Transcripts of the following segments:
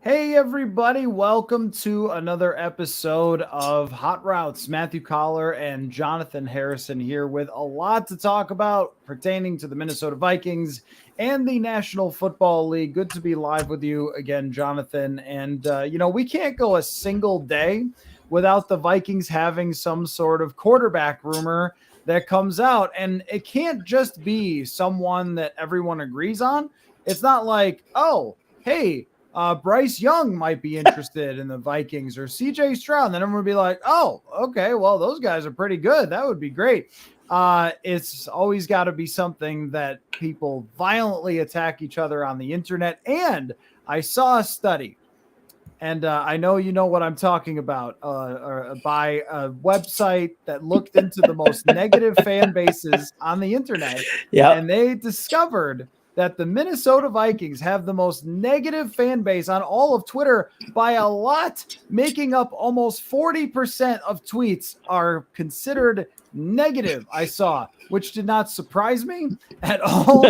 Hey everybody, welcome to another episode of Hot Routes. Matthew Coller and Jonathan Harrison here with a lot to talk about pertaining to the Minnesota Vikings and the National Football League. Good to be live with you again, Jonathan. And, we can't go a single day without the Vikings having some sort of quarterback rumor that comes out. And it can't just be someone that everyone agrees on. It's not like, oh, hey, Bryce Young might be interested in the Vikings or CJ Stroud. And then everyone would be like, oh, okay, well, those guys are pretty good. That would be great. It's always got to be something that people violently attack each other on the internet. And I saw a study, and I know you know what I'm talking about, by a website that looked into the most negative fan bases on the internet. Yeah. And they discovered that the Minnesota Vikings have the most negative fan base on all of Twitter by a lot, making up almost 40% of tweets are considered negative, I saw, which did not surprise me at all.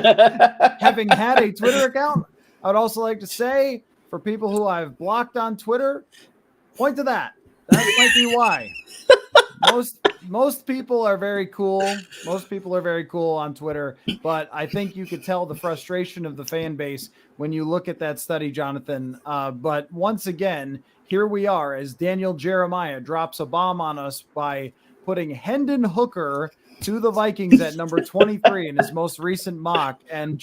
Having had a Twitter account, I would also like to say, for people who I've blocked on Twitter, point to that. That might be why. Most people are very cool. Most people are very cool on Twitter, but I think you could tell the frustration of the fan base when you look at that study, Jonathan. But once again, here we are as Daniel Jeremiah drops a bomb on us by putting Hendon Hooker to the Vikings at number 23 in his most recent mock. And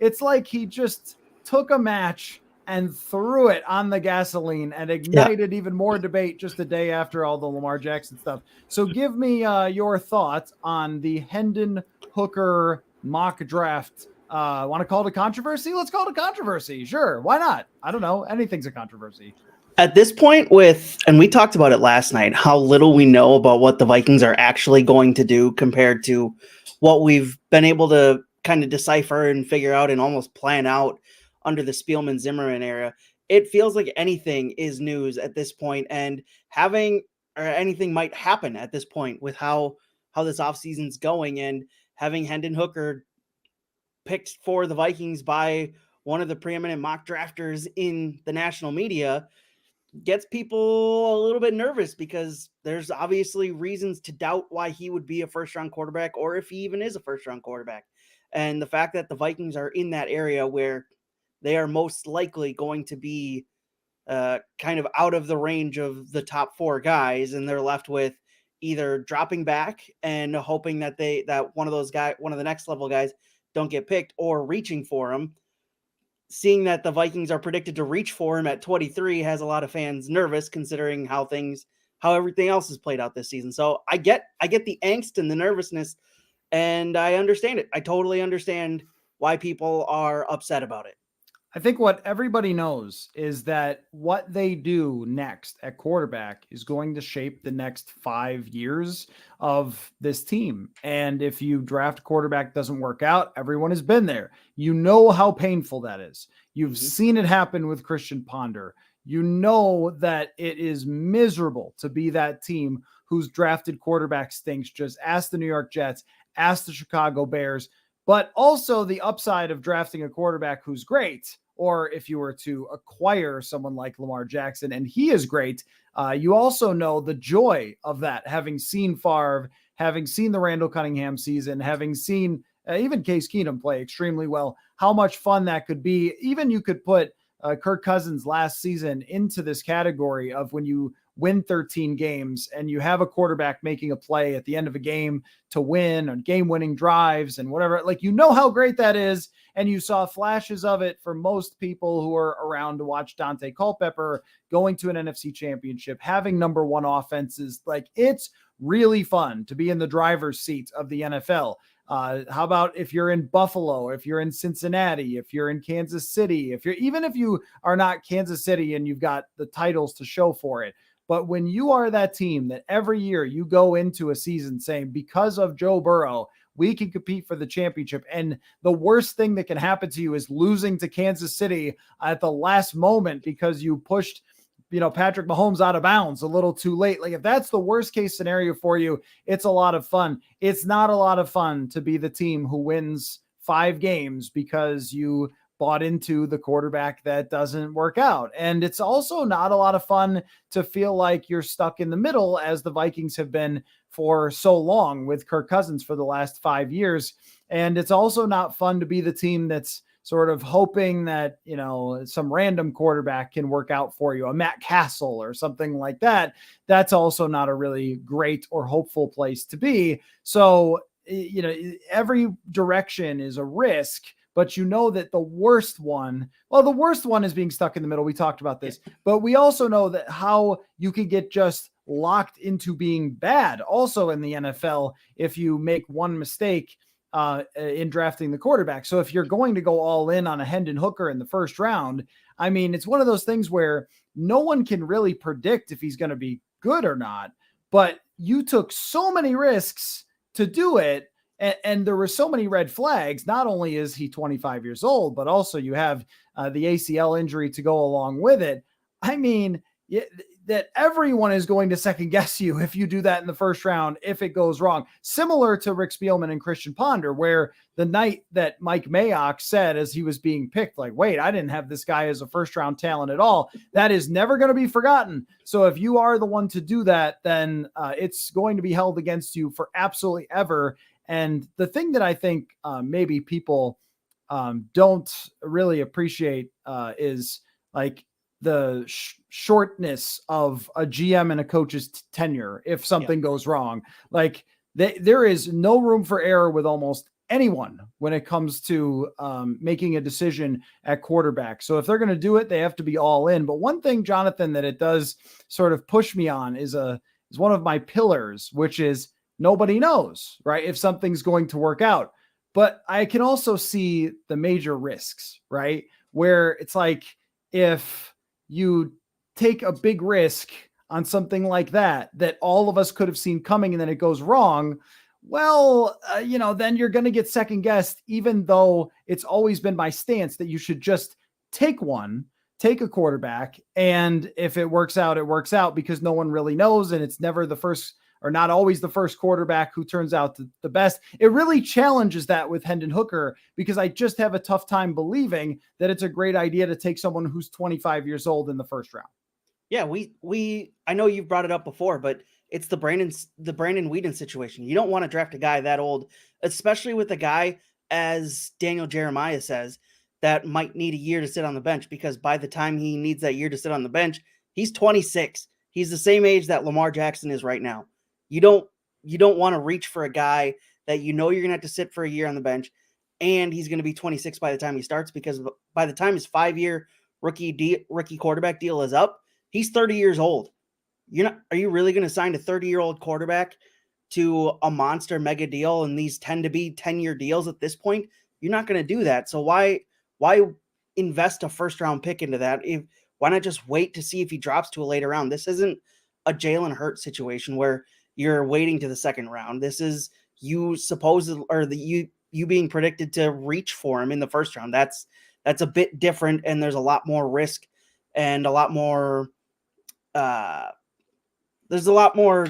it's like he just took a match and threw it on the gasoline and ignited even more debate just a day after all the Lamar Jackson stuff. So give me your thoughts on the Hendon Hooker mock draft. Want to call it a controversy? Let's call it a controversy. Sure. Why not? I don't know. Anything's a controversy. At this point and we talked about it last night, how little we know about what the Vikings are actually going to do compared to what we've been able to kind of decipher and figure out and almost plan out under the Spielman-Zimmerman era. It feels like anything is news at this point, and anything might happen at this point with how this offseason's going, and having Hendon Hooker picked for the Vikings by one of the preeminent mock drafters in the national media gets people a little bit nervous, because there's obviously reasons to doubt why he would be a first-round quarterback, or if he even is a first-round quarterback. And the fact that the Vikings are in that area where they are most likely going to be kind of out of the range of the top four guys, and they're left with either dropping back and hoping that one of the next level guys don't get picked, or reaching for him. Seeing that the Vikings are predicted to reach for him at 23 has a lot of fans nervous, considering how everything else has played out this season. So I get the angst and the nervousness, and I understand it. I totally understand why people are upset about it. I think what everybody knows is that what they do next at quarterback is going to shape the next 5 years of this team. And if you draft a quarterback doesn't work out, everyone has been there. You know how painful that is. You've seen it happen with Christian Ponder. You know that it is miserable to be that team whose drafted quarterback stinks. Just ask the New York Jets, ask the Chicago Bears. But also the upside of drafting a quarterback who's great, or if you were to acquire someone like Lamar Jackson and he is great, you also know the joy of that, having seen Favre, having seen the Randall Cunningham season, having seen even Case Keenum play extremely well, how much fun that could be. Even you could put Kirk Cousins last season into this category of when you win 13 games and you have a quarterback making a play at the end of a game to win on game-winning drives and whatever. Like, you know how great that is. And you saw flashes of it for most people who were around to watch Dante Culpepper going to an NFC championship, having number one offenses. Like, it's really fun to be in the driver's seat of the NFL. How about if you're in Buffalo, if you're in Cincinnati, if you're in Kansas City, even if you are not Kansas City and you've got the titles to show for it. But when you are that team that every year you go into a season saying, because of Joe Burrow, we can compete for the championship. And the worst thing that can happen to you is losing to Kansas City at the last moment because you pushed, Patrick Mahomes out of bounds a little too late. Like, if that's the worst case scenario for you, it's a lot of fun. It's not a lot of fun to be the team who wins 5 games because you bought into the quarterback that doesn't work out. And it's also not a lot of fun to feel like you're stuck in the middle, as the Vikings have been for so long with Kirk Cousins for the last 5 years. And it's also not fun to be the team that's sort of hoping that, some random quarterback can work out for you, a Matt Castle or something like that. That's also not a really great or hopeful place to be. So, every direction is a risk, but that the worst one is being stuck in the middle. We talked about this, but we also know that how you could get just locked into being bad also in the NFL if you make one mistake in drafting the quarterback. So if you're going to go all in on a Hendon Hooker in the first round, I mean, it's one of those things where no one can really predict if he's going to be good or not, but you took so many risks to do it. And there were so many red flags. Not only is he 25 years old, but also you have the ACL injury to go along with it. I mean, that everyone is going to second guess you if you do that in the first round, if it goes wrong. Similar to Rick Spielman and Christian Ponder, where the night that Mike Mayock said as he was being picked, like, wait, I didn't have this guy as a first round talent at all. That is never going to be forgotten. So if you are the one to do that, then it's going to be held against you for absolutely ever. And the thing that I think maybe people don't really appreciate is like the shortness of a GM and a coach's tenure. If something goes wrong, like there is no room for error with almost anyone when it comes to making a decision at quarterback. So if they're going to do it, they have to be all in. But one thing, Jonathan, that it does sort of push me on is one of my pillars, which is nobody knows, right, if something's going to work out. But I can also see the major risks, right, where it's like if you take a big risk on something like that all of us could have seen coming and then it goes wrong, well, then you're going to get second guessed, even though it's always been my stance that you should just take a quarterback. And if it works out, it works out, because no one really knows. And it's never the first, or not always the first quarterback who turns out the best. It really challenges that with Hendon Hooker, because I just have a tough time believing that it's a great idea to take someone who's 25 years old in the first round. Yeah, I know you've brought it up before, but it's the Brandon Weeden situation. You don't want to draft a guy that old, especially with a guy, as Daniel Jeremiah says, that might need a year to sit on the bench, because by the time he needs that year to sit on the bench, he's 26. He's the same age that Lamar Jackson is right now. You don't want to reach for a guy that you're going to have to sit for a year on the bench, and he's going to be 26 by the time he starts, because by the time his 5-year rookie quarterback deal is up, he's 30 years old. Are you really going to sign a 30-year-old quarterback to a monster mega deal? And these tend to be 10-year deals at this point. You're not going to do that. So why invest a first-round pick into that? Why not just wait to see if he drops to a later round? This isn't a Jalen Hurts situation where you're waiting to the second round. This is you being predicted to reach for him in the first round. That's a bit different, and there's a lot more risk and a lot more there's a lot more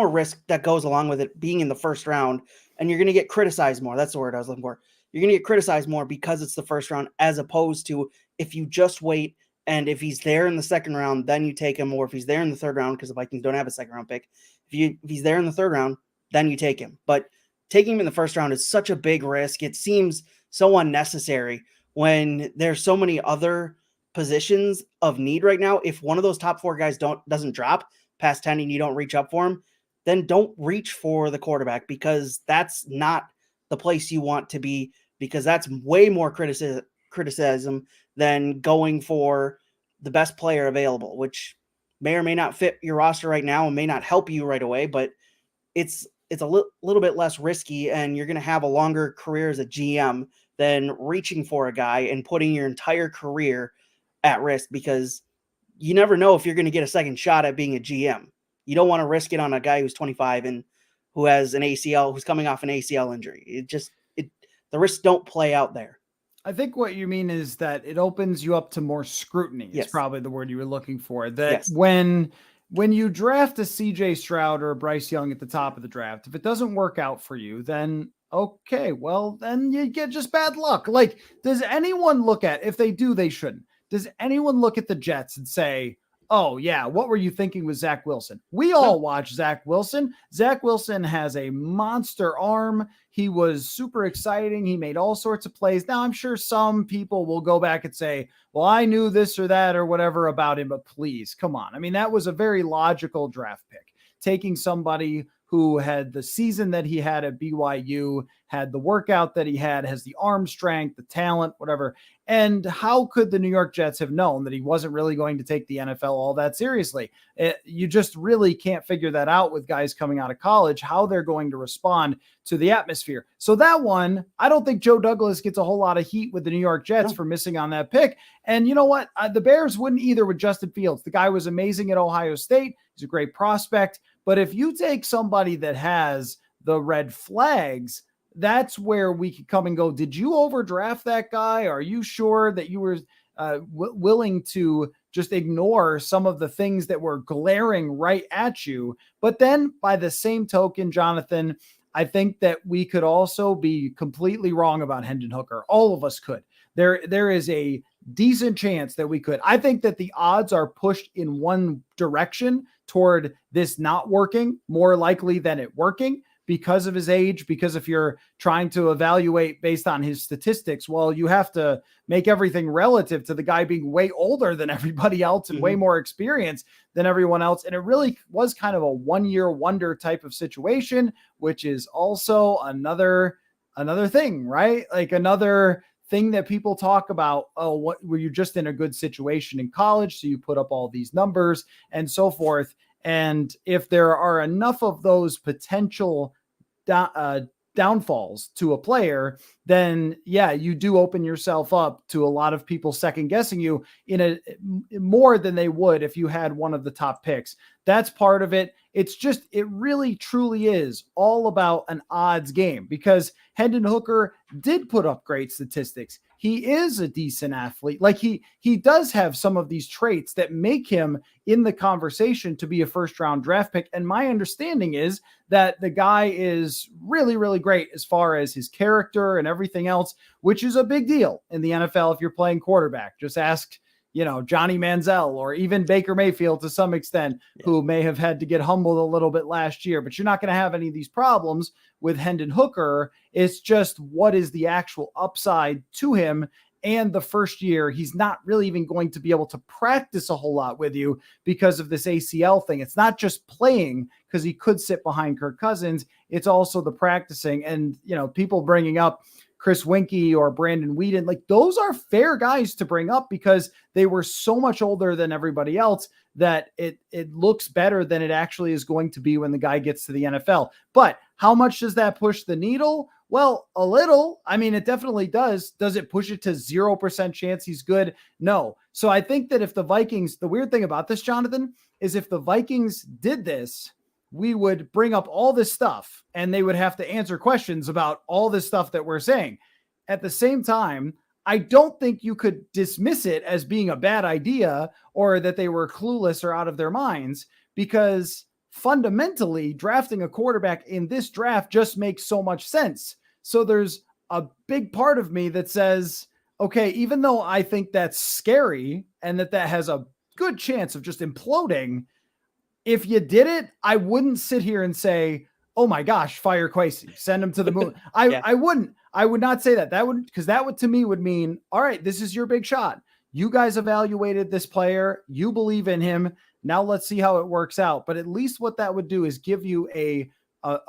risk that goes along with it being in the first round, and you're going to get criticized more. That's the word I was looking for. You're going to get criticized more because it's the first round, as opposed to if you just wait, and if he's there in the second round, then you take him, or if he's there in the third round, because the Vikings don't have a second round pick. If he's there in the third round, then you take him. But taking him in the first round is such a big risk. It seems so unnecessary when there's so many other positions of need right now. If one of those top 4 guys doesn't drop past 10 and you don't reach up for him, then don't reach for the quarterback, because that's not the place you want to be, because that's way more criticism than going for the best player available, which may or may not fit your roster right now and may not help you right away, but it's a little bit less risky, and you're going to have a longer career as a GM than reaching for a guy and putting your entire career at risk, because you never know if you're going to get a second shot at being a GM. You don't want to risk it on a guy who's 25 and who has who's coming off an ACL injury. The risks don't play out there. I think what you mean is that it opens you up to more scrutiny. Yes. It's probably the word you were looking for. That when you draft a CJ Stroud or a Bryce Young at the top of the draft, if it doesn't work out for you, then Okay, well, then you get just bad luck. Like, does anyone look at, if they do, they shouldn't. Does anyone look at the Jets and say, oh, yeah, what were you thinking with Zach Wilson? We all No. watch Zach Wilson. Zach Wilson has a monster arm. He was super exciting. He made all sorts of plays. Now, I'm sure some people will go back and say, well, I knew this or that or whatever about him, but please, come on. I mean, that was a very logical draft pick. Taking somebody who had the season that he had at BYU, had the workout that he had, has the arm strength, the talent, whatever. And how could the New York Jets have known that he wasn't really going to take the NFL all that seriously? You just really can't figure that out with guys coming out of college, how they're going to respond to the atmosphere. So that one, I don't think Joe Douglas gets a whole lot of heat with the New York Jets for missing on that pick. And you know what? The Bears wouldn't either with Justin Fields. The guy was amazing at Ohio State. He's a great prospect. But if you take somebody that has the red flags, that's where we could come and go, did you overdraft that guy? Are you sure that you were willing to just ignore some of the things that were glaring right at you? But then by the same token, Jonathan, I think that we could also be completely wrong about Hendon Hooker. All of us could. There is a decent chance that we could. I think that the odds are pushed in one direction toward this not working more likely than it working because of his age, because if you're trying to evaluate based on his statistics, well, you have to make everything relative to the guy being way older than everybody else and way more experience than everyone else. And it really was kind of a 1-year wonder type of situation, which is also another thing, right? Like another thing that people talk about. Oh, what were you just in a good situation in college? So you put up all these numbers and so forth. And if there are enough of those potential downfalls to a player, then yeah, you do open yourself up to a lot of people second guessing you in a more than they would if you had one of the top picks. That's part of it. It's just, it really truly is all about an odds game because Hendon Hooker did put up great statistics. He is a decent athlete. Like he does have some of these traits that make him in the conversation to be a first round draft pick. And my understanding is that the guy is really, really great as far as his character and everything else, which is a big deal in the NFL if you're playing quarterback. Just ask, Johnny Manziel or even Baker Mayfield to some extent, who may have had to get humbled a little bit last year, but you're not going to have any of these problems with Hendon Hooker. It's just what is the actual upside to him. And the first year, he's not really even going to be able to practice a whole lot with you because of this ACL thing. It's not just playing because he could sit behind Kirk Cousins. It's also the practicing and, people bringing up Chris Winkie or Brandon Whedon, like those are fair guys to bring up because they were so much older than everybody else that it looks better than it actually is going to be when the guy gets to the NFL. But how much does that push the needle? Well, a little. I mean, it definitely does. Does it push it to 0% chance he's good? No. So I think that if the Vikings, the weird thing about this, Jonathan, is if the Vikings did this, we would bring up all this stuff and they would have to answer questions about all this stuff that we're saying. At the same time, I don't think you could dismiss it as being a bad idea or that they were clueless or out of their minds, because fundamentally drafting a quarterback in this draft just makes so much sense. So there's a big part of me that says, okay, even though I think that's scary and that has a good chance of just imploding, if you did it, I wouldn't sit here and say, oh my gosh, fire Kwesi, send him to the moon. I wouldn't. I would not say that. That would, because that would to me would mean, all right, this is your big shot. You guys evaluated this player. You believe in him. Now let's see how it works out. But at least what that would do is give you a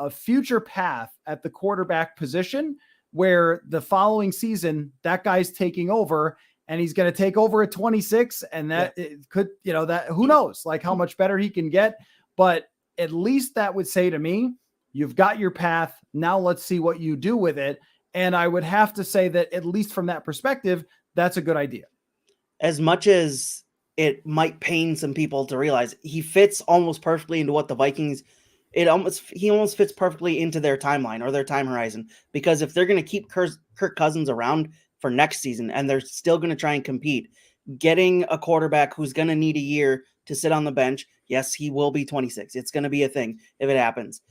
future path at the quarterback position where the following season, that guy's taking over. And he's going to take over at 26, and that it could, that who knows, like how much better he can get. But at least that would say to me, you've got your path. Now let's see what you do with it. And I would have to say that at least from that perspective, that's a good idea. As much as it might pain some people to realize, he fits almost perfectly into what the Vikings, he almost fits perfectly into their timeline or their time horizon. Because if they're going to keep Kirk Cousins around for next season and they're still going to try and compete, getting a quarterback who's going to need a year to sit on the bench, yes, he will be 26. It's going to be a thing if it happens.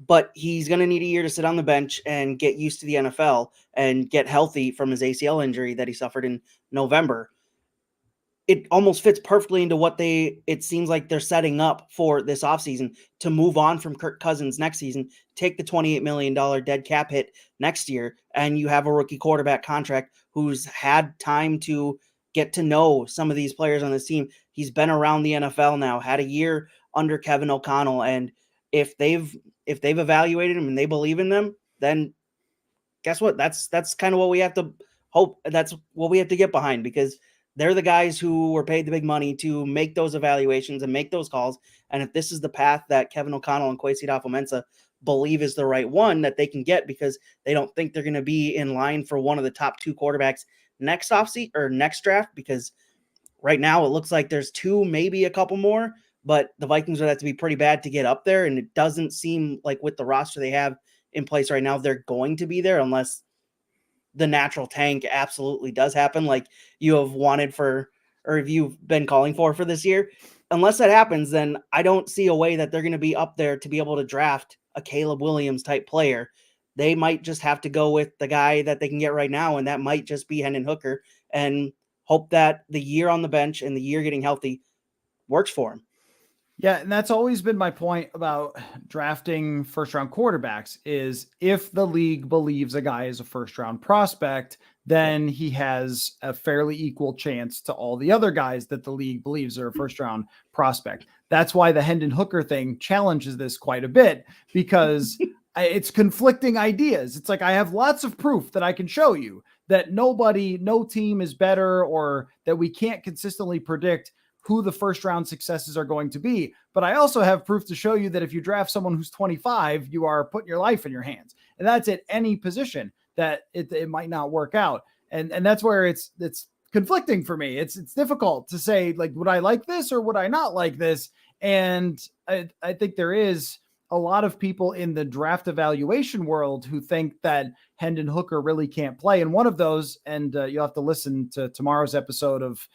but he's going to need a year to sit on the bench and get used to the NFL and get healthy from his ACL injury that he suffered in November. It almost fits perfectly into what it seems like they're setting up for this offseason to move on from Kirk Cousins next season, take the $28 million dead cap hit next year, and you have a rookie quarterback contract who's had time to get to know some of these players on this team. He's been around the NFL now, had a year under Kevin O'Connell, and if they've evaluated him and they believe in them, then guess what? That's kind of what we have to hope. That's what we have to get behind, because they're the guys who were paid the big money to make those evaluations and make those calls. And if this is the path that Kevin O'Connell and Kwesi Adofo-Mensah believe is the right one that they can get, because they don't think they're going to be in line for one of the top 2 quarterbacks next offseason or next draft, because right now it looks like there's 2, maybe a couple more, but the Vikings would have to be pretty bad to get up there. And it doesn't seem like with the roster they have in place right now, they're going to be there unless the natural tank absolutely does happen, like you have wanted for, or if you've been calling for this year. Unless that happens, then I don't see a way that they're going to be up there to be able to draft a Caleb Williams type player. They might just have to go with the guy that they can get right now, and that might just be Hendon Hooker, and hope that the year on the bench and the year getting healthy works for him. Yeah, and that's always been my point about drafting first-round quarterbacks is if the league believes a guy is a first-round prospect, then he has a fairly equal chance to all the other guys that the league believes are a first-round prospect. That's why the Hendon Hooker thing challenges this quite a bit, because it's conflicting ideas. It's like I have lots of proof that I can show you that no team is better, or that we can't consistently predict who the first round successes are going to be. But I also have proof to show you that if you draft someone who's 25, you are putting your life in your hands. And that's at any position that it might not work out. And that's where it's conflicting for me. It's difficult to say, like, would I like this or would I not like this? And I think there is a lot of people in the draft evaluation world who think that Hendon Hooker really can't play. And one of those, and you'll have to listen to tomorrow's episode of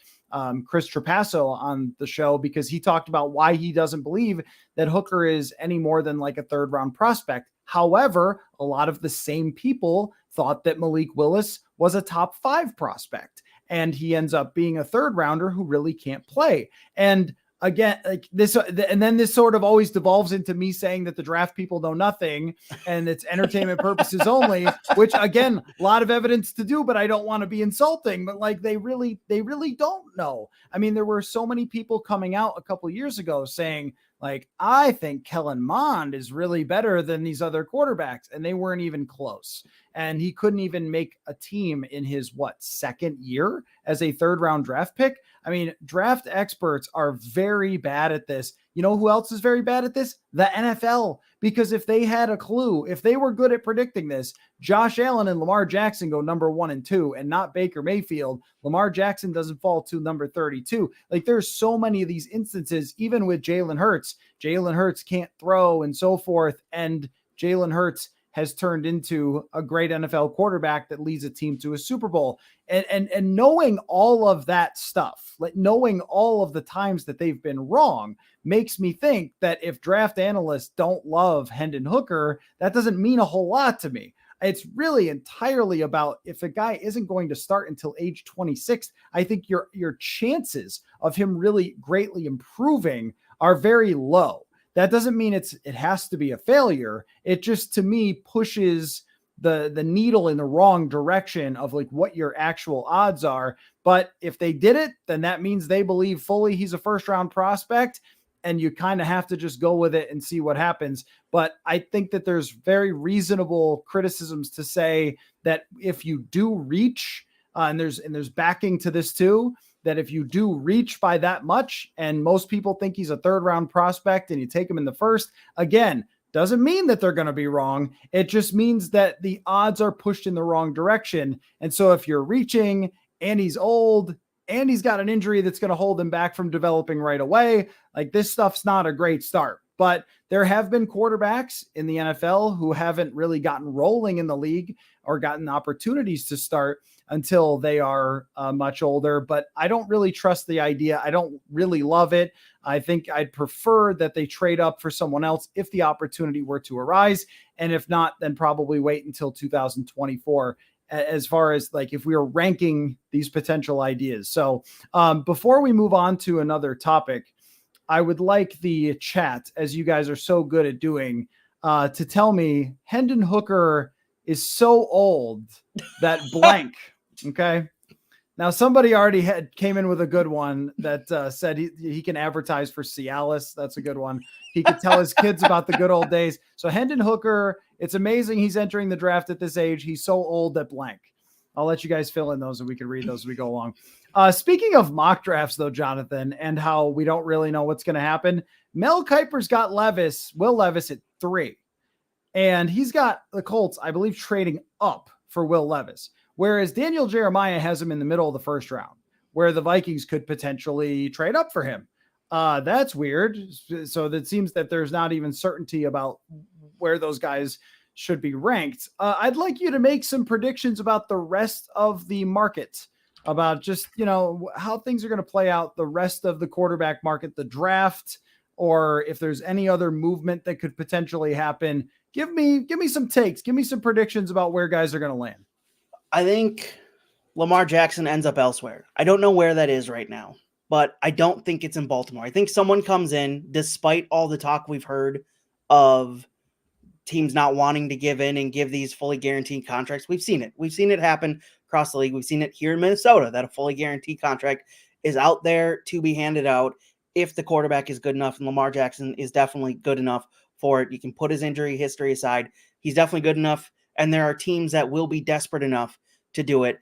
Chris Trapasso on the show, because he talked about why he doesn't believe that Hooker is any more than like a 3rd round prospect. However, a lot of the same people thought that Malik Willis was a top 5 prospect, and he ends up being a 3rd rounder who really can't play. And again, like this, and then this sort of always devolves into me saying that the draft people know nothing and it's entertainment purposes only, which again, a lot of evidence to do, but I don't want to be insulting, but like they really don't know. I mean, there were so many people coming out a couple of years ago saying, like, I think Kellen Mond is really better than these other quarterbacks, and they weren't even close. And he couldn't even make a team in his 2nd year as a 3rd round draft pick. I mean, draft experts are very bad at this. You know who else is very bad at this? The NFL. Because if they had a clue, if they were good at predicting this, Josh Allen and Lamar Jackson go number 1 and 2 and not Baker Mayfield. Lamar Jackson doesn't fall to number 32. Like, there's so many of these instances, even with Jalen Hurts. Jalen Hurts can't throw and so forth. And Jalen Hurts has turned into a great NFL quarterback that leads a team to a Super Bowl. And knowing all of that stuff, like knowing all of the times that they've been wrong, makes me think that if draft analysts don't love Hendon Hooker, that doesn't mean a whole lot to me. It's really entirely about if a guy isn't going to start until age 26, I think your chances of him really greatly improving are very low. That doesn't mean it has to be a failure. It just, to me, pushes the needle in the wrong direction of like what your actual odds are. But if they did it, then that means they believe fully he's a 1st round prospect, and you kind of have to just go with it and see what happens. But I think that there's very reasonable criticisms to say that if you do reach, and there's backing to this too, that if you do reach by that much, and most people think he's a 3rd round prospect and you take him in the 1st, again, doesn't mean that they're going to be wrong. It just means that the odds are pushed in the wrong direction. And so if you're reaching and he's old and he's got an injury that's going to hold him back from developing right away, like, this stuff's not a great start. But there have been quarterbacks in the NFL who haven't really gotten rolling in the league or gotten opportunities to start until they are much older. But I don't really trust the idea. I don't really love it. I think I'd prefer that they trade up for someone else if the opportunity were to arise. And if not, then probably wait until 2024 as far as like if we are ranking these potential ideas. So before we move on to another topic, I would like the chat, as you guys are so good at doing, to tell me Hendon Hooker is so old that blank. Okay. Now somebody already came in with a good one that said he can advertise for Cialis. That's a good one. He could tell his kids about the good old days. So Hendon Hooker, it's amazing he's entering the draft at this age. He's so old that blank. I'll let you guys fill in those and we can read those as we go along. Speaking of mock drafts, though, Jonathan, and how we don't really know what's going to happen, Mel Kiper's got Will Levis at 3. And he's got the Colts, I believe, trading up for Will Levis. Whereas Daniel Jeremiah has him in the middle of the first round, where the Vikings could potentially trade up for him. That's weird. So that seems that there's not even certainty about where those guys should be ranked. I'd like you to make some predictions about the rest of the market, about just, how things are going to play out, the rest of the quarterback market, the draft, or if there's any other movement that could potentially happen. Give me some takes. Give me some predictions about where guys are going to land. I think Lamar Jackson ends up elsewhere. I don't know where that is right now, but I don't think it's in Baltimore. I think someone comes in, despite all the talk we've heard of teams not wanting to give in and give these fully guaranteed contracts. We've seen it. We've seen it happen across the league. We've seen it here in Minnesota, that a fully guaranteed contract is out there to be handed out if the quarterback is good enough, and Lamar Jackson is definitely good enough for it. You can put his injury history aside. He's definitely good enough, and there are teams that will be desperate enough to do it.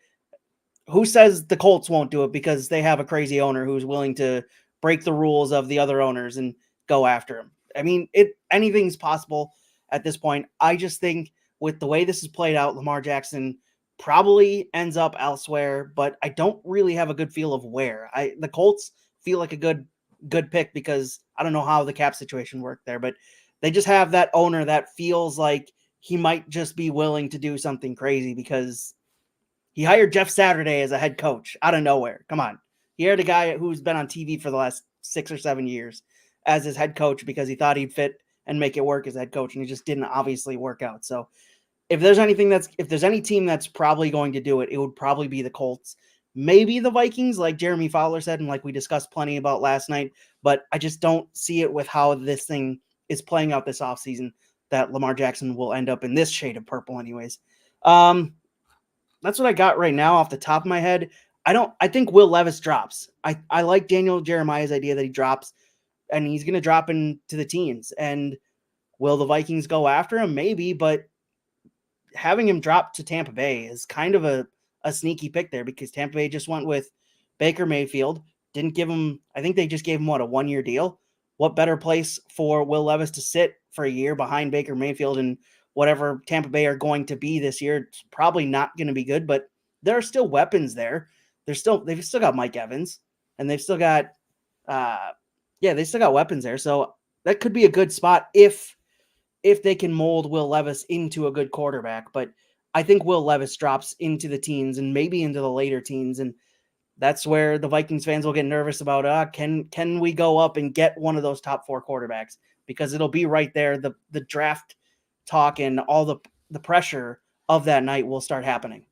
Who says the Colts won't do it because they have a crazy owner who's willing to break the rules of the other owners and go after him? I mean, anything's possible at this point. I just think with the way this is played out, Lamar Jackson probably ends up elsewhere, but I don't really have a good feel of where. The Colts feel like a good pick because I don't know how the cap situation worked there, but they just have that owner that feels like he might just be willing to do something crazy because he hired Jeff Saturday as a head coach out of nowhere. Come on. He hired a guy who's been on TV for the last 6 or 7 years as his head coach because he thought he'd fit and make it work as head coach, and he just didn't obviously work out. So if there's any team that's probably going to do it, it would probably be the Colts. Maybe the Vikings, like Jeremy Fowler said, and like we discussed plenty about last night, but I just don't see it with how this thing is playing out this offseason that Lamar Jackson will end up in this shade of purple anyways. That's what I got right now off the top of my head. I think Will Levis drops. I like Daniel Jeremiah's idea that he drops, and he's going to drop into the teens. And will the Vikings go after him? Maybe, but having him drop to Tampa Bay is kind of a sneaky pick there because Tampa Bay just went with Baker Mayfield. Didn't give him, I think they just gave him, a 1-year deal? What better place for Will Levis to sit for a year behind Baker Mayfield and whatever Tampa Bay are going to be this year? It's probably not going to be good, but there are still weapons there. They've still got Mike Evans, and they've still got, they still got weapons there. So that could be a good spot if they can mold Will Levis into a good quarterback. But I think Will Levis drops into the teens and maybe into the later teens, and that's where the Vikings fans will get nervous about, can we go up and get one of those top 4 quarterbacks? Because it'll be right there. The draft talk and all the pressure of that night will start happening.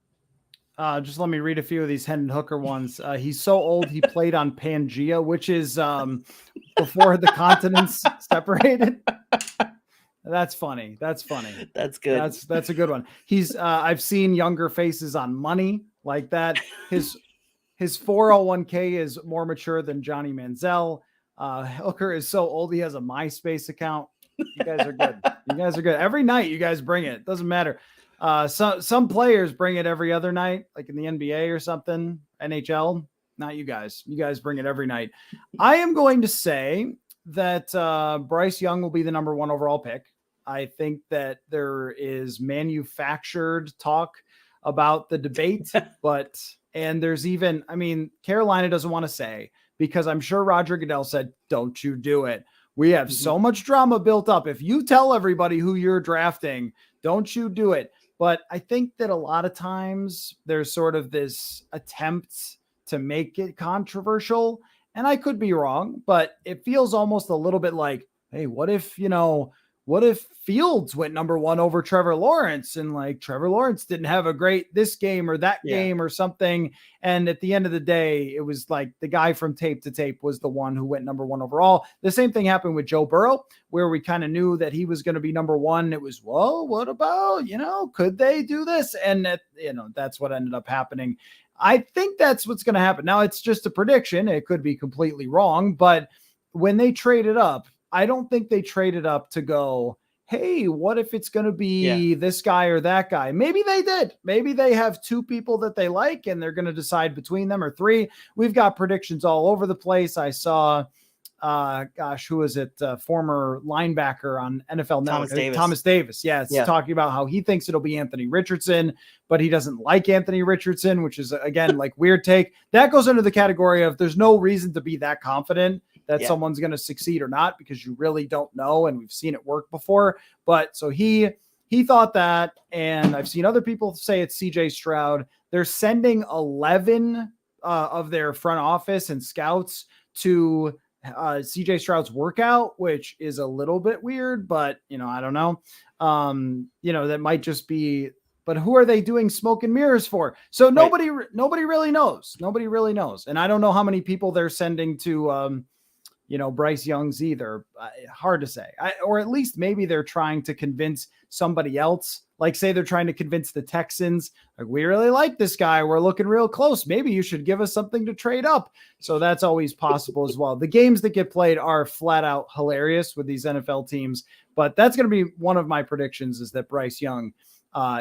Just let me read a few of these Hendon Hooker ones. He's so old he played on Pangea, which is before the continents separated. That's funny. That's good. That's a good one. He's I've seen younger faces on money like that. His 401k is more mature than Johnny Manziel. Hooker is so old he has a MySpace account. You guys are good. Every night you guys bring it. Doesn't matter. Some players bring it every other night, like in the NBA or something, NHL. Not you guys. You guys bring it every night. I am going to say that Bryce Young will be the number 1 overall pick. I think that there is manufactured talk about the debate, and there's even, Carolina doesn't want to say, because I'm sure Roger Goodell said, don't you do it. We have so much drama built up. If you tell everybody who you're drafting, don't you do it. But I think that a lot of times there's sort of this attempt to make it controversial. And I could be wrong, but it feels almost a little bit like, hey, what if Fields went number one over Trevor Lawrence, and like Trevor Lawrence didn't have a great this game or that game or something. And at the end of the day, it was like the guy from tape to tape was the one who went number one overall. The same thing happened with Joe Burrow, where we kind of knew that he was going to be number one. It was, well, what about, could they do this? And that's what ended up happening. I think that's what's going to happen. Now, it's just a prediction. It could be completely wrong, but when they traded up, I don't think they traded up to go, hey, what if it's going to be this guy or that guy? Maybe they did. Maybe they have two people that they like and they're going to decide between them, or three. We've got predictions all over the place. I saw, who is it? Former linebacker on NFL Network. Thomas Davis. Talking about how he thinks it'll be Anthony Richardson, but he doesn't like Anthony Richardson, which is, again, like weird take. That goes into the category of there's no reason to be that confident that someone's going to succeed or not, because you really don't know. And we've seen it work before. But so he thought that, and I've seen other people say it's CJ Stroud. They're sending 11 of their front office and scouts to CJ Stroud's workout, which is a little bit weird, but I don't know. That might just be, but who are they doing smoke and mirrors for? So nobody really knows. Nobody really knows. And I don't know how many people they're sending to, Bryce Young's either. Hard to say. Or at least maybe they're trying to convince somebody else. Like, say they're trying to convince the Texans, like, we really like this guy. We're looking real close. Maybe you should give us something to trade up. So that's always possible as well. The games that get played are flat out hilarious with these NFL teams, but that's going to be one of my predictions, is that Bryce Young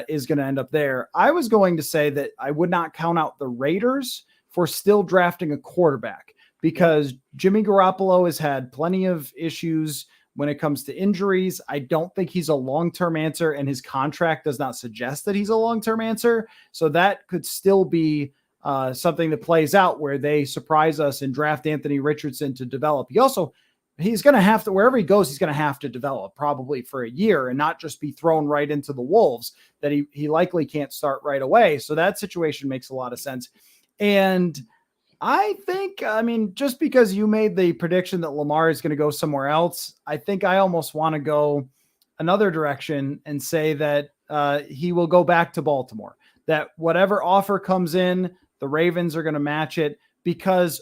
is going to end up there. I was going to say that I would not count out the Raiders for still drafting a quarterback, because Jimmy Garoppolo has had plenty of issues when it comes to injuries. I don't think he's a long-term answer, and his contract does not suggest that he's a long-term answer. So that could still be something that plays out, where they surprise us and draft Anthony Richardson to develop. He's going to have to, wherever he goes, he's going to have to develop probably for a year and not just be thrown right into the wolves that he likely can't start right away. So that situation makes a lot of sense. And I think, just because you made the prediction that Lamar is going to go somewhere else, I think I almost want to go another direction and say that he will go back to Baltimore, that whatever offer comes in, the Ravens are going to match it, because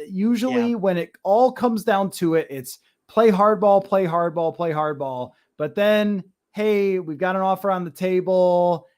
usually when it all comes down to it, it's play hardball. But then, hey, we've got an offer on the table.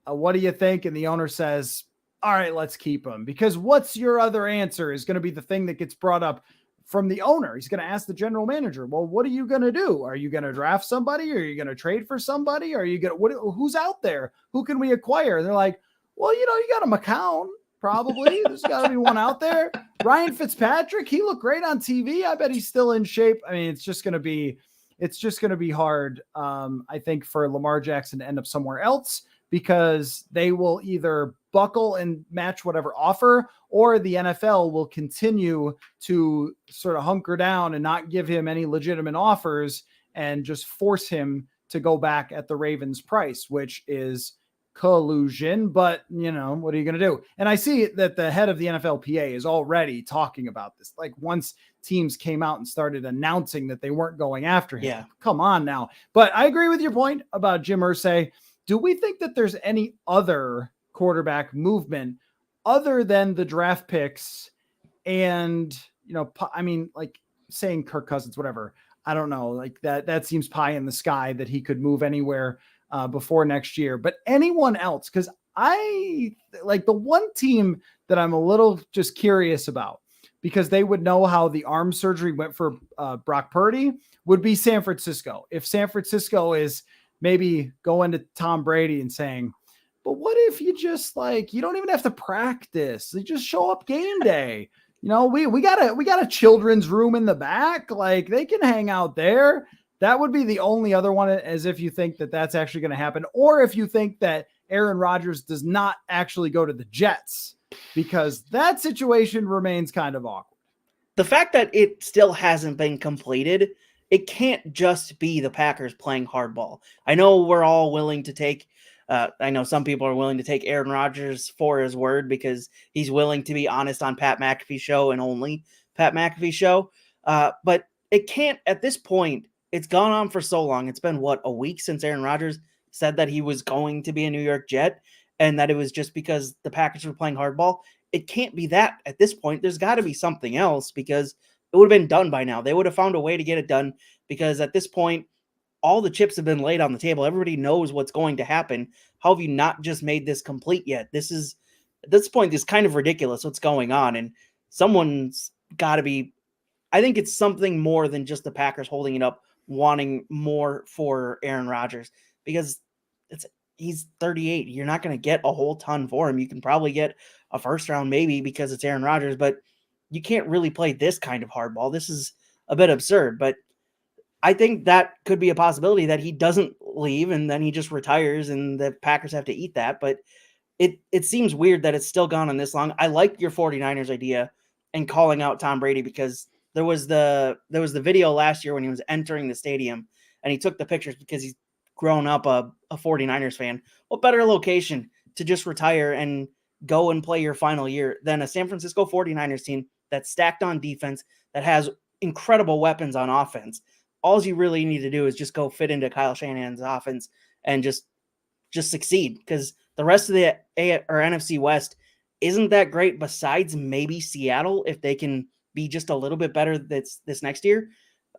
What do you think? And the owner says, all right, let's keep him, because what's your other answer is going to be the thing that gets brought up from the owner. He's going to ask the general manager, well, what are you going to do? Are you going to draft somebody? Are you going to trade for somebody? Are you going to, who's out there? Who can we acquire? And they're like, well, you got a McCown, probably. There's got to be one out there. Ryan Fitzpatrick, he looked great on TV. I bet he's still in shape. It's just going to be hard, I think, for Lamar Jackson to end up somewhere else, because they will either buckle and match whatever offer, or the NFL will continue to sort of hunker down and not give him any legitimate offers and just force him to go back at the Ravens price, which is collusion. But what are you going to do? And I see that the head of the NFLPA is already talking about this. Like, once teams came out and started announcing that they weren't going after him. Yeah. Come on now. But I agree with your point about Jim Irsay. Do we think that there's any other quarterback movement other than the draft picks and, like saying Kirk Cousins, whatever? I don't know. Like that seems pie in the sky that he could move anywhere before next year. But anyone else? Because I like the one team that I'm a little just curious about, because they would know how the arm surgery went for Brock Purdy, would be San Francisco. If San Francisco is maybe going to Tom Brady and saying, but what if you just you don't even have to practice. You just show up game day. We got a children's room in the back. Like, they can hang out there. That would be the only other one, as if you think that that's actually going to happen. Or if you think that Aaron Rodgers does not actually go to the Jets, because that situation remains kind of awkward. The fact that it still hasn't been completed it can't just be the Packers playing hardball. I know we're all willing to take, I know some people are willing to take Aaron Rodgers for his word because he's willing to be honest on Pat McAfee's show and only Pat McAfee's show. But it can't, at this point, it's gone on for so long. It's been, a week since Aaron Rodgers said that he was going to be a New York Jet and that it was just because the Packers were playing hardball. It can't be that at this point. There's got to be something else because it would have been done by now. They would have found a way to get it done because at this point, all the chips have been laid on the table. Everybody knows what's going to happen. How have you not just made this complete yet? At this point, it's kind of ridiculous what's going on. And someone's got to be, I think it's something more than just the Packers holding it up, wanting more for Aaron Rodgers because he's 38. You're not going to get a whole ton for him. You can probably get a first round maybe because it's Aaron Rodgers, but you can't really play this kind of hardball. This is a bit absurd, but I think that could be a possibility that he doesn't leave and then he just retires and the Packers have to eat that. But it seems weird that it's still gone on this long. I like your 49ers idea and calling out Tom Brady because there was the video last year when he was entering the stadium and he took the pictures because he's grown up a 49ers fan. What better location to just retire and go and play your final year than a San Francisco 49ers team that's stacked on defense, that has incredible weapons on offense. All you really need to do is just go fit into Kyle Shanahan's offense and just succeed because the rest of the NFC West isn't that great besides maybe Seattle if they can be just a little bit better this next year.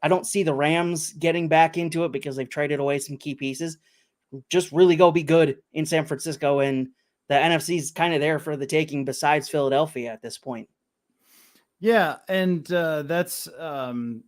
I don't see the Rams getting back into it because they've traded away some key pieces. Just really go be good in San Francisco, and the NFC is kind of there for the taking besides Philadelphia at this point. Yeah, and that's an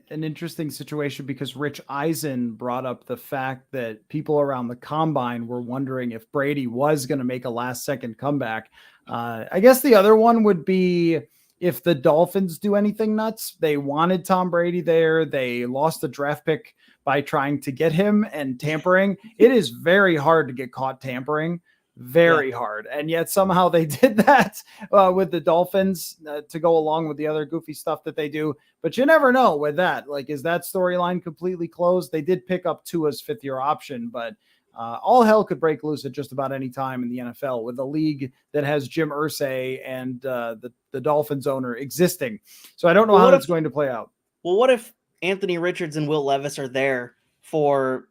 interesting situation because Rich Eisen brought up the fact that people around the combine were wondering if Brady was going to make a last-second comeback. I guess the other one would be if the Dolphins do anything nuts. They wanted Tom Brady there. They lost the draft pick by trying to get him and tampering. It is very hard to get caught tampering. Very hard. And yet somehow they did that with the Dolphins to go along with the other goofy stuff that they do. But you never know with that. Like, is that storyline completely closed? They did pick up Tua's fifth-year option, but all hell could break loose at just about any time in the NFL with a league that has Jim Irsay and the Dolphins owner existing. So I don't know how that's going to play out. Well, what if Anthony Richards and Will Levis are there for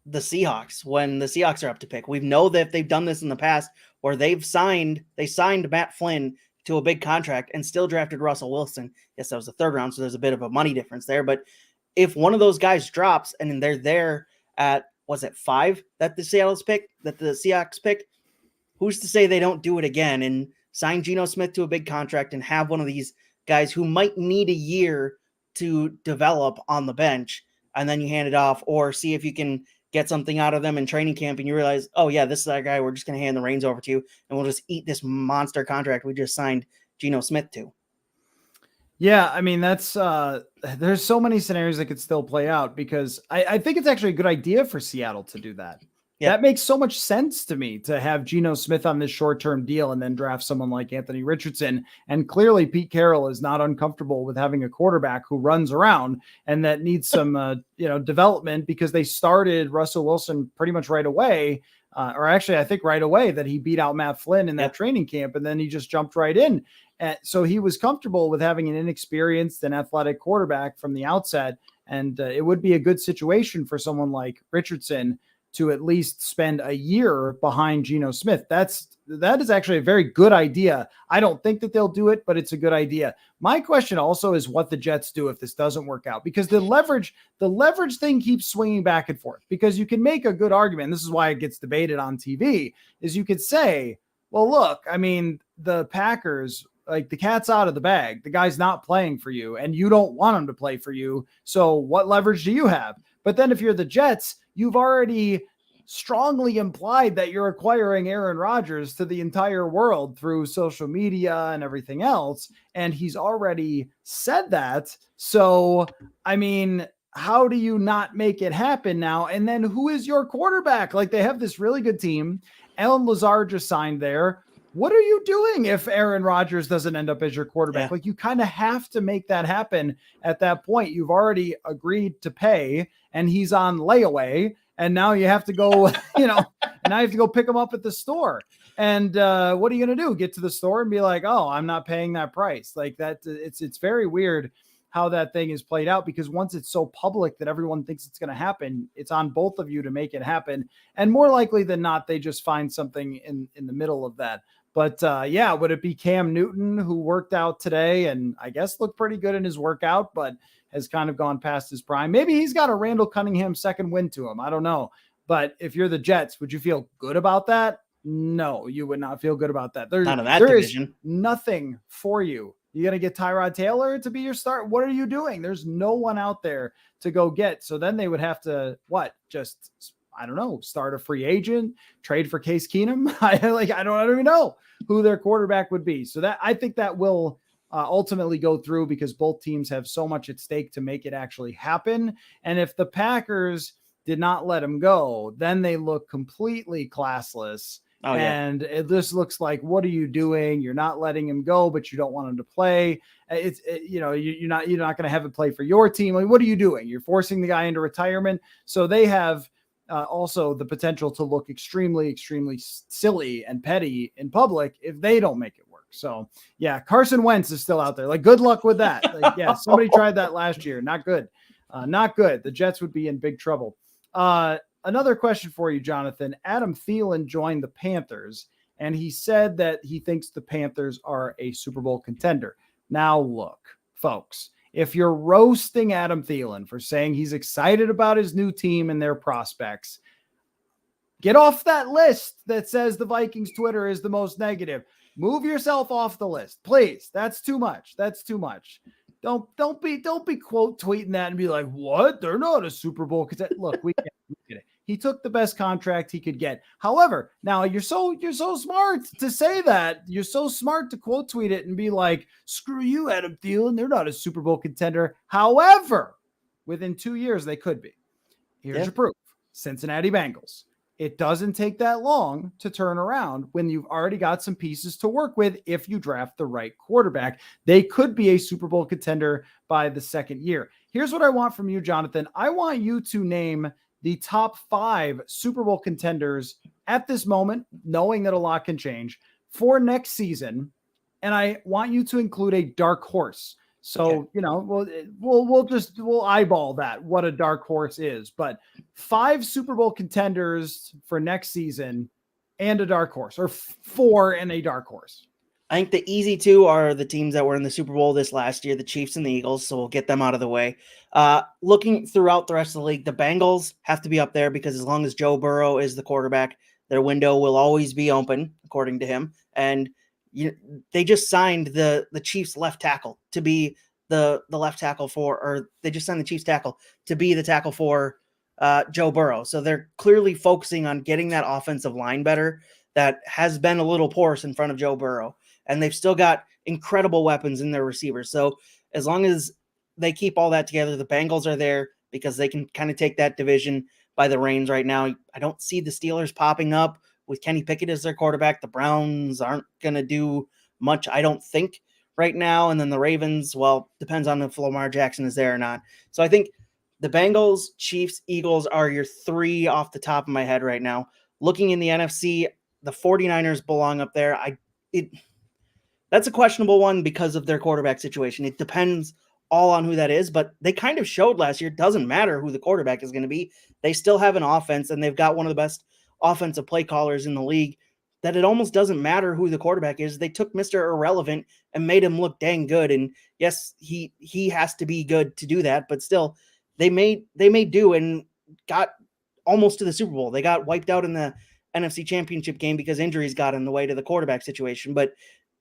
the Seahawks when the Seahawks are up to pick? We know that they've done this in the past where they signed Matt Flynn to a big contract and still drafted Russell Wilson. Yes, that was the third round, so there's a bit of a money difference there. But if one of those guys drops and they're there at, was it 5 that the Seahawks pick? Who's to say they don't do it again and sign Geno Smith to a big contract and have one of these guys who might need a year to develop on the bench, and then you hand it off, or see if you can get something out of them in training camp and you realize, oh yeah, this is that guy, we're just going to hand the reins over to you and we'll just eat this monster contract we just signed Geno Smith to. Yeah, I mean, that's there's so many scenarios that could still play out because I think it's actually a good idea for Seattle to do that. Yeah. That makes so much sense to me to have Geno Smith on this short-term deal and then draft someone like Anthony Richardson. And clearly Pete Carroll is not uncomfortable with having a quarterback who runs around and that needs some development because they started Russell Wilson pretty much right away. Or actually, I think right away that he beat out Matt Flynn in that training camp and then he just jumped right in. So he was comfortable with having an inexperienced and athletic quarterback from the outset. And it would be a good situation for someone like Richardson to at least spend a year behind Geno Smith. That is actually a very good idea. I don't think that they'll do it, but it's a good idea. My question also is what the Jets do if this doesn't work out, because the leverage thing keeps swinging back and forth, because you can make a good argument. And this is why it gets debated on TV is you could say, well, look, I mean, the Packers, like, the cat's out of the bag. The guy's not playing for you and you don't want him to play for you. So what leverage do you have? But then if you're the Jets, you've already strongly implied that you're acquiring Aaron Rodgers to the entire world through social media and everything else. And he's already said that. So, I mean, how do you not make it happen now? And then who is your quarterback? Like, they have this really good team. Alan Lazard just signed there. what are you doing if Aaron Rodgers doesn't end up as your quarterback? Yeah. Like, you kind of have to make that happen at that point. You've already agreed to pay, and he's on layaway, and now you have to go, now you have to go pick him up at the store. And what are you going to do? Get to the store and be like, oh, I'm not paying that price. Like that. It's very weird how that thing is played out, because once it's so public that everyone thinks it's going to happen, it's on both of you to make it happen. And more likely than not, they just find something in the middle of that. But would it be Cam Newton, who worked out today and I guess looked pretty good in his workout, but has kind of gone past his prime? Maybe he's got a Randall Cunningham second win to him. I don't know. But if you're the Jets, would you feel good about that? No, you would not feel good about that. Not in that there division. is nothing for you. You're going to get Tyrod Taylor to be your start. What are you doing? There's no one out there to go get. So then they would have to, I don't know, start a free agent, trade for Case Keenum. I don't even know who their quarterback would be. So that, I think that will ultimately go through, because both teams have so much at stake to make it actually happen. And if the Packers did not let him go, then they look completely classless. Oh, yeah. And it just looks like, what are you doing? You're not letting him go, but you don't want him to play. You're not going to have him play for your team. Like, what are you doing? You're forcing the guy into retirement. So they have also the potential to look extremely, extremely silly and petty in public if they don't make it work. So yeah, Carson Wentz is still out there. Like, good luck with that. Like, yeah, somebody tried that last year. Not good. Not good. The Jets would be in big trouble. Another question for you, Jonathan. Adam Thielen joined the Panthers, and he said that he thinks the Panthers are a Super Bowl contender. Now, look, folks, if you're roasting Adam Thielen for saying he's excited about his new team and their prospects, get off that list that says the Vikings Twitter is the most negative. Move yourself off the list, please. That's too much. That's too much. Don't be quote tweeting that and be like, what? They're not a Super Bowl contender. Look, we get it. He took the best contract he could get. However, now you're so smart to say that. You're so smart to quote tweet it and be like, screw you, Adam Thielen. They're not a Super Bowl contender. However, within 2 years, they could be. Here's your proof. Cincinnati Bengals. It doesn't take that long to turn around when you've already got some pieces to work with. If you draft the right quarterback, they could be a Super Bowl contender by the second year. Here's what I want from you, Jonathan. I want you to name the top 5 Super Bowl contenders at this moment, knowing that a lot can change, for next season. And I want you to include a dark horse. So, we'll eyeball that, what a dark horse is. But 5 Super Bowl contenders for next season and a dark horse, or 4 and a dark horse. I think the easy 2 are the teams that were in the Super Bowl this last year, the Chiefs and the Eagles, so we'll get them out of the way. Looking throughout the rest of the league, the Bengals have to be up there, because as long as Joe Burrow is the quarterback, their window will always be open, according to him. And they just signed the Chiefs left tackle to be the left tackle or they just signed the Chiefs tackle to be the tackle for Joe Burrow. So they're clearly focusing on getting that offensive line better that has been a little porous in front of Joe Burrow. And they've still got incredible weapons in their receivers. So as long as they keep all that together, the Bengals are there because they can kind of take that division by the reins right now. I don't see the Steelers popping up with Kenny Pickett as their quarterback. The Browns aren't going to do much, I don't think, right now. And then the Ravens, well, depends on if Lamar Jackson is there or not. So I think the Bengals, Chiefs, Eagles are your 3 off the top of my head right now. Looking in the NFC, the 49ers belong up there. That's a questionable one because of their quarterback situation. It depends all on who that is, but they kind of showed last year it doesn't matter who the quarterback is going to be. They still have an offense, and they've got one of the best offensive play callers in the league, that it almost doesn't matter who the quarterback is. They took Mr. Irrelevant and made him look dang good. And yes, he has to be good to do that, but still they made do and got almost to the Super Bowl. They got wiped out in the NFC Championship game because injuries got in the way to the quarterback situation, but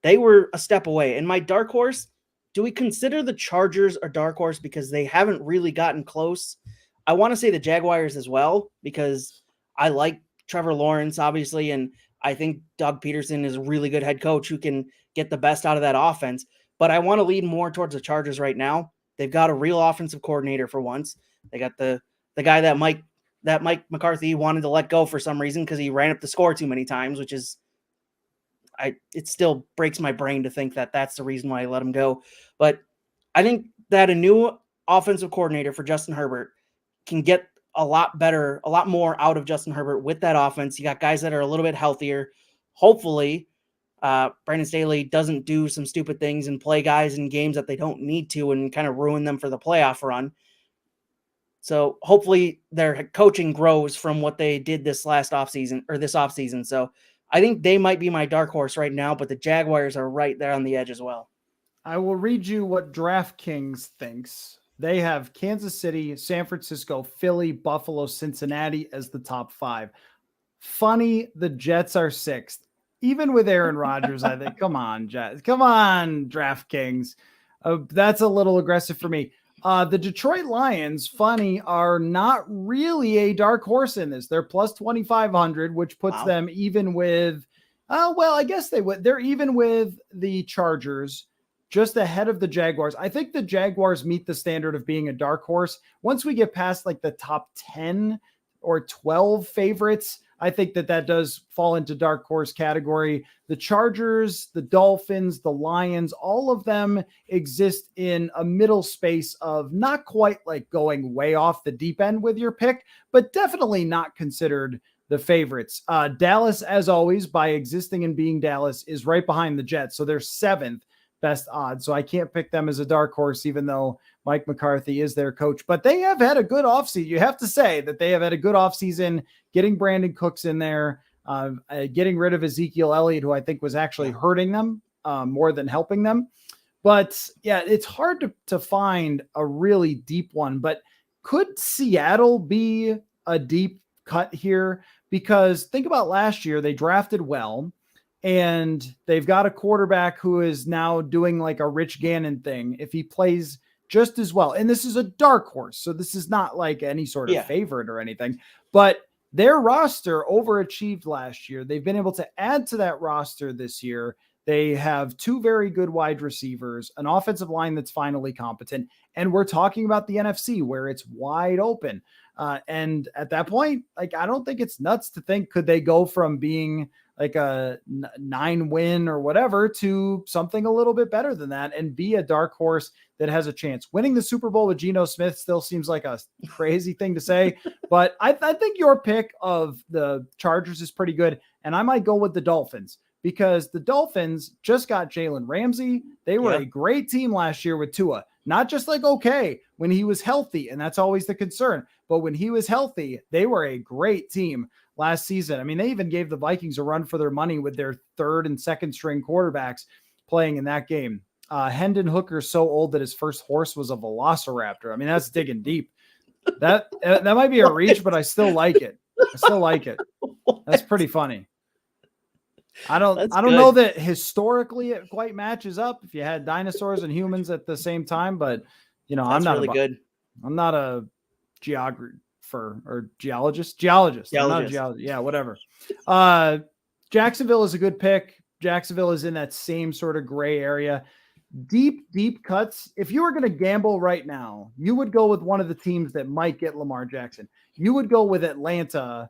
they were a step away. And my dark horse, do we consider the Chargers a dark horse because they haven't really gotten close? I want to say the Jaguars as well, because I like Trevor Lawrence, obviously, and I think Doug Peterson is a really good head coach who can get the best out of that offense. But I want to lean more towards the Chargers right now. They've got a real offensive coordinator for once. They got the guy that Mike McCarthy wanted to let go for some reason because he ran up the score too many times, which is it still breaks my brain to think that that's the reason why I let him go. But I think that a new offensive coordinator for Justin Herbert can get a lot more out of Justin Herbert with that offense. You got guys that are a little bit healthier. Hopefully, Brandon Staley doesn't do some stupid things and play guys in games that they don't need to and kind of ruin them for the playoff run. So hopefully their coaching grows from what they did this offseason. So I think they might be my dark horse right now, but the Jaguars are right there on the edge as well. I will read you what DraftKings thinks. They have Kansas City, San Francisco, Philly, Buffalo, Cincinnati as the top 5. Funny, the Jets are 6th. Even with Aaron Rodgers, I think, come on, Jets. Come on, DraftKings. That's a little aggressive for me. The Detroit Lions, funny, are not really a dark horse in this. They're plus 2,500, which puts them even with, I guess they would. They're even with the Chargers, just ahead of the Jaguars. I think the Jaguars meet the standard of being a dark horse. Once we get past like the top 10 or 12 favorites, I think that does fall into dark horse category. The Chargers, the Dolphins, the Lions, all of them exist in a middle space of not quite like going way off the deep end with your pick, but definitely not considered the favorites. Dallas, as always, by existing and being Dallas, is right behind the Jets. So they're 7th best odds. So I can't pick them as a dark horse, even though Mike McCarthy is their coach. But they have had a good offseason. You have to say that they have had a good offseason, getting Brandon Cooks in there, getting rid of Ezekiel Elliott, who I think was actually hurting them more than helping them. But yeah, it's hard to find a really deep one. But could Seattle be a deep cut here? Because think about last year, they drafted well. And they've got a quarterback who is now doing like a Rich Gannon thing. If he plays just as well, and this is a dark horse, so this is not like any sort of favorite or anything, but their roster overachieved last year. They've been able to add to that roster this year. They have 2 very good wide receivers, an offensive line that's finally competent. And we're talking about the NFC where it's wide open. And at that point, like, I don't think it's nuts to think, could they go from being like a 9-win or whatever to something a little bit better than that and be a dark horse that has a chance. Winning the Super Bowl with Geno Smith still seems like a crazy thing to say, but I think your pick of the Chargers is pretty good. And I might go with the Dolphins, because the Dolphins just got Jalen Ramsey. They were a great team last year with Tua, not just like, okay, when he was healthy. And that's always the concern, but when he was healthy, they were a great team last season. I mean, they even gave the Vikings a run for their money with their 3rd and 2nd string quarterbacks playing in that game. Hendon Hooker's so old that his first horse was a velociraptor. I mean, that's digging deep. That might be a reach, but I still like it. That's pretty funny. I don't know that historically it quite matches up if you had dinosaurs and humans at the same time, but you know, I'm not a geographer or geologist. I'm not a geologist. Yeah, whatever. Jacksonville is a good pick. Jacksonville is in that same sort of gray area. Deep cuts. If you were going to gamble right now, you would go with one of the teams that might get Lamar Jackson. You would go with Atlanta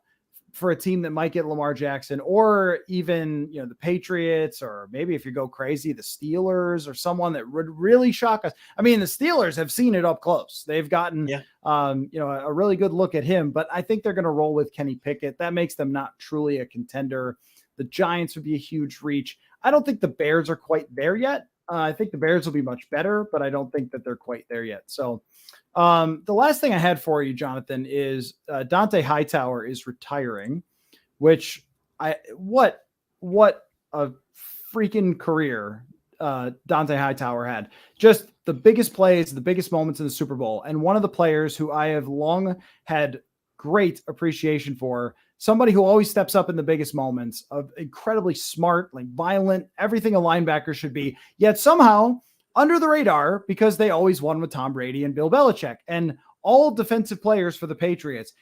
for a team that might get Lamar Jackson, or even, you know, the Patriots, or maybe if you go crazy, the Steelers, or someone that would really shock us. I mean, the Steelers have seen it up close. They've gotten, a really good look at him, but I think they're going to roll with Kenny Pickett. That makes them not truly a contender. The Giants would be a huge reach. I don't think the Bears are quite there yet. I think the Bears will be much better, but I don't think that they're quite there yet. So the last thing I had for you, Jonathan, is Dante Hightower is retiring, which what a freaking career Dante Hightower had. Just the biggest plays, the biggest moments in the Super Bowl. And one of the players who I have long had great appreciation for, somebody who always steps up in the biggest moments, of incredibly smart, like violent, everything a linebacker should be, yet somehow under the radar because they always won with Tom Brady and Bill Belichick. And all defensive players for the Patriots,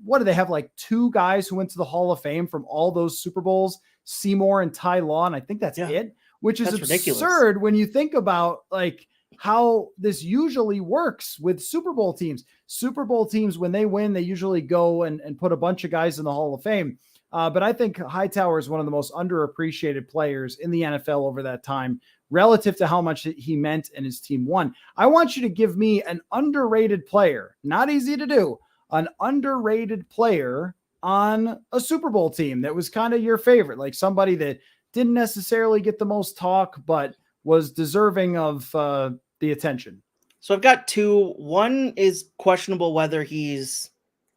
what do they have, like 2 guys who went to the Hall of Fame from all those Super Bowls, Seymour and Ty Law, and I think that's it, which is absurd when you think about like how this usually works with Super Bowl teams. Super Bowl teams, when they win, they usually go and put a bunch of guys in the Hall of Fame. But I think Hightower is one of the most underappreciated players in the NFL over that time, relative to how much he meant and his team won. I want you to give me an underrated player, not easy to do, an underrated player on a Super Bowl team that was kind of your favorite, like somebody that didn't necessarily get the most talk, but was deserving of the attention. So I've got two. One is questionable whether he's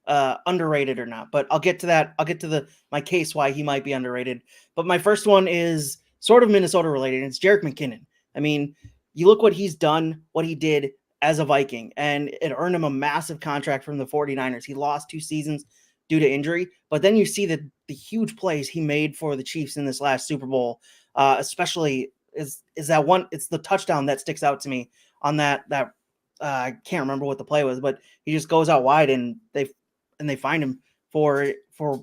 underrated or not, but I'll get to that. I'll get to my case why he might be underrated. But my first one is sort of Minnesota related. It's Jerick McKinnon. I mean, you look what he's done, what he did as a Viking, and it earned him a massive contract from the 49ers. He lost 2 seasons due to injury, but then you see the huge plays he made for the Chiefs in this last Super Bowl, especially is that one. It's the touchdown that sticks out to me on that I can't remember what the play was, but he just goes out wide and they find him for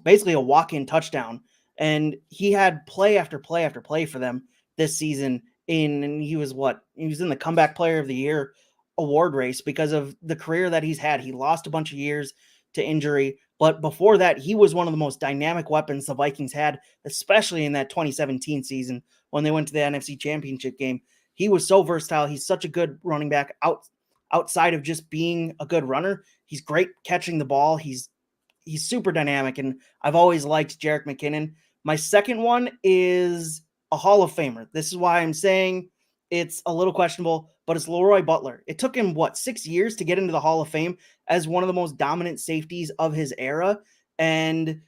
basically a walk-in touchdown. And he had play after play after play for them this season. And he was in the comeback player of the year award race because of the career that he's had. He lost a bunch of years to injury, but before that, he was one of the most dynamic weapons the Vikings had, especially in that 2017 season when they went to the NFC Championship game. He was so versatile. He's such a good running back outside of just being a good runner. He's great catching the ball. He's super dynamic, and I've always liked Jerick McKinnon. My second one is a Hall of Famer. This is why I'm saying it's a little questionable, but it's Leroy Butler. It took him, 6 years to get into the Hall of Fame as one of the most dominant safeties of his era. And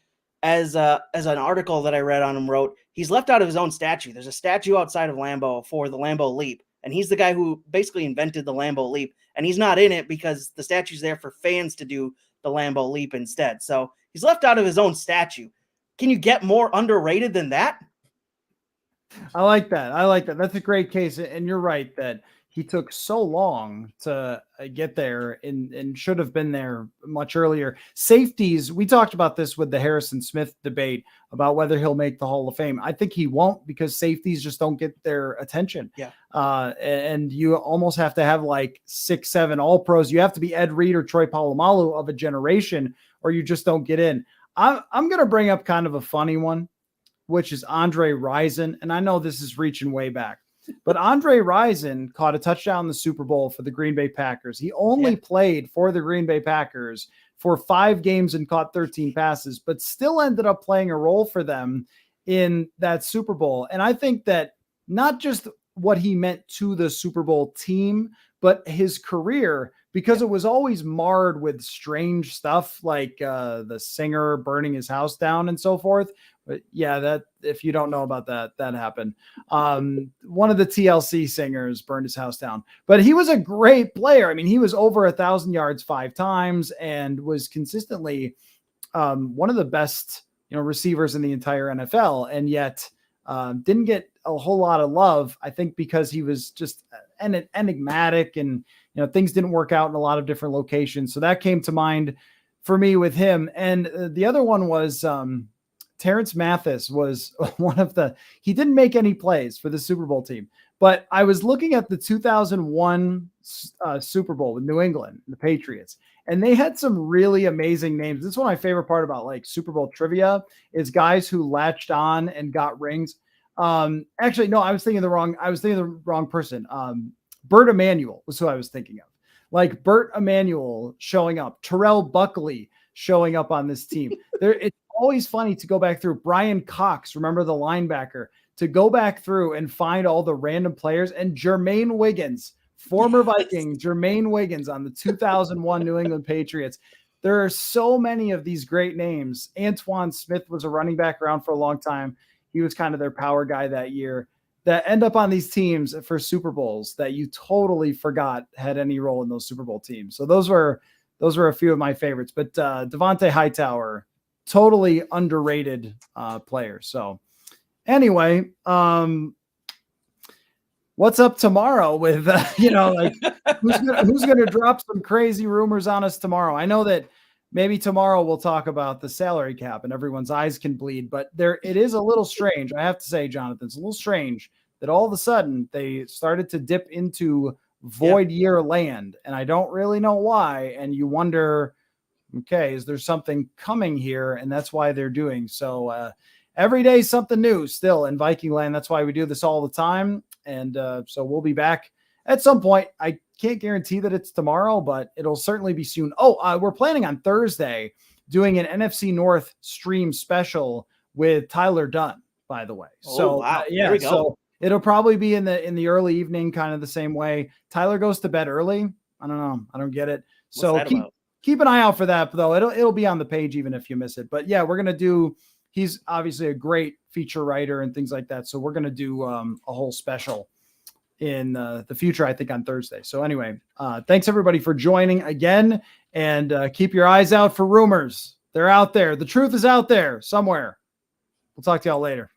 as an article that I read on him wrote, he's left out of his own statue. There's a statue outside of Lambeau for the Lambeau Leap, and he's the guy who basically invented the Lambeau Leap, and he's not in it because the statue's there for fans to do the Lambeau Leap instead. So he's left out of his own statue. Can you get more underrated than that? I like that. That's a great case. And you're right that he took so long to get there and should have been there much earlier. Safeties, we talked about this with the Harrison Smith debate about whether he'll make the Hall of Fame. I think he won't because safeties just don't get their attention. Yeah. And you almost have to have 6, 7 All-Pros. You have to be Ed Reed or Troy Polamalu of a generation, or you just don't get in. I'm going to bring up kind of a funny one, which is Andre Rison. And I know this is reaching way back, but Andre Rison caught a touchdown in the Super Bowl for the Green Bay Packers. He only played for the Green Bay Packers for 5 games and caught 13 passes, but still ended up playing a role for them in that Super Bowl. And I think that not just what he meant to the Super Bowl team, but his career, because it was always marred with strange stuff like the singer burning his house down and so forth. But yeah, that if you don't know about that happened. One of the TLC singers burned his house down, but he was a great player. I mean, he was over 1,000 yards 5 times and was consistently one of the best, receivers in the entire NFL. And yet didn't get a whole lot of love, I think, because he was just enigmatic and, things didn't work out in a lot of different locations. So that came to mind for me with him. And the other one was Terrence Mathis was he didn't make any plays for the Super Bowl team, but I was looking at the 2001 Super Bowl with New England, the Patriots, and they had some really amazing names. This is one of my favorite part about Super Bowl trivia is guys who latched on and got rings. Actually, no, I was thinking the wrong person. Burt Emanuel was who I was thinking of. Burt Emanuel showing up, Terrell Buckley showing up on this team. It's always funny to go back through. Brian Cox, remember the linebacker, to go back through and find all the random players, and Jermaine Wiggins, former Viking, Jermaine Wiggins on the 2001 New England Patriots. There are so many of these great names. Antoine Smith was a running back around for a long time. He was kind of their power guy that year, that end up on these teams for Super Bowls that you totally forgot had any role in those Super Bowl teams. So those were a few of my favorites, but Devontae Hightower, totally underrated player. So anyway, what's up tomorrow with, who's going to drop some crazy rumors on us tomorrow? I know that maybe tomorrow we'll talk about the salary cap and everyone's eyes can bleed, but it is a little strange. I have to say, Jonathan, it's a little strange that all of a sudden they started to dip into void year land. And I don't really know why. And you wonder, okay, is there something coming here? And that's why they're doing so. Every day, something new still in Viking land. That's why we do this all the time. And so we'll be back at some point. I can't guarantee that it's tomorrow, but it'll certainly be soon. Oh, we're planning on Thursday doing an NFC North stream special with Tyler Dunn, by the way. So wow. yeah, There we go. so it'll probably be in the early evening, kind of the same way. Tyler goes to bed early. I don't know. I don't get it. So keep an eye out for that, though. It'll be on the page even if you miss it. But yeah, we're gonna do. He's obviously a great feature writer and things like that. So we're gonna do a whole special in the future, I think, on Thursday. So anyway, thanks everybody for joining again, and keep your eyes out for rumors. They're out there. The truth is out there somewhere. We'll talk to y'all later.